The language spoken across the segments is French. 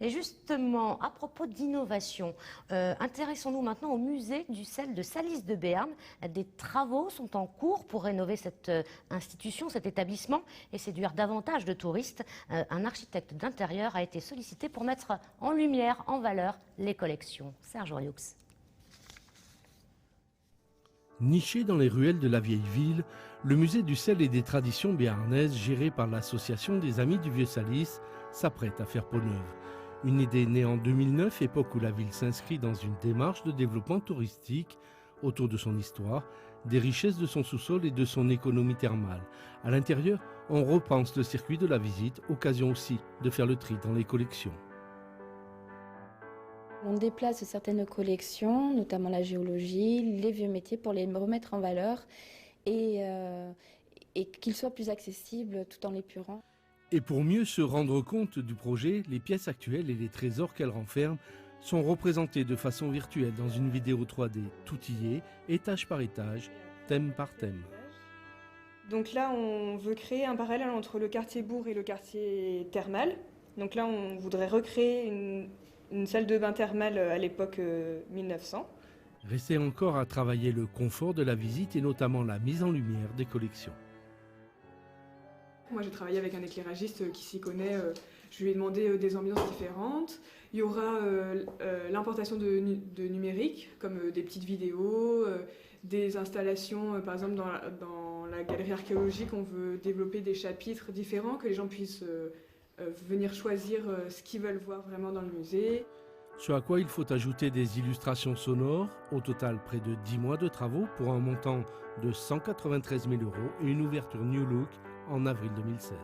Et justement, à propos d'innovation, intéressons-nous maintenant au musée du sel de Salis de Béarn. Des travaux sont en cours pour rénover cette institution, cet établissement et séduire davantage de touristes. Un architecte d'intérieur a été sollicité pour mettre en lumière, en valeur, les collections. Serge Orioux. Niché dans les ruelles de la vieille ville, le musée du sel et des traditions béarnaises, géré par l'association des Amis du Vieux Salis, s'apprête à faire peau neuve. Une idée née en 2009, époque où la ville s'inscrit dans une démarche de développement touristique autour de son histoire, des richesses de son sous-sol et de son économie thermale. À l'intérieur, on repense le circuit de la visite, occasion aussi de faire le tri dans les collections. On déplace certaines collections, notamment la géologie, les vieux métiers, pour les remettre en valeur et qu'ils soient plus accessibles tout en l'épurant. Et pour mieux se rendre compte du projet, les pièces actuelles et les trésors qu'elle renferme sont représentés de façon virtuelle dans une vidéo 3D. Tout y est, étage par étage, thème par thème. Donc là, on veut créer un parallèle entre le quartier bourg et le quartier thermal. Donc là, on voudrait recréer une salle de bain thermale à l'époque 1900. Restait encore à travailler le confort de la visite et notamment la mise en lumière des collections. Moi, j'ai travaillé avec un éclairagiste qui s'y connaît. Je lui ai demandé des ambiances différentes. Il y aura l'importation de numérique, comme des petites vidéos, des installations. Par exemple, dans la galerie archéologique, on veut développer des chapitres différents, que les gens puissent venir choisir ce qu'ils veulent voir vraiment dans le musée. Ce à quoi il faut ajouter des illustrations sonores, au total près de 10 mois de travaux pour un montant de 193 000 € et une ouverture New Look en avril 2016.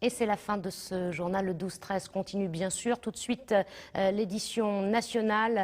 Et c'est la fin de ce journal. Le 12-13 continue bien sûr. Tout de suite, l'édition nationale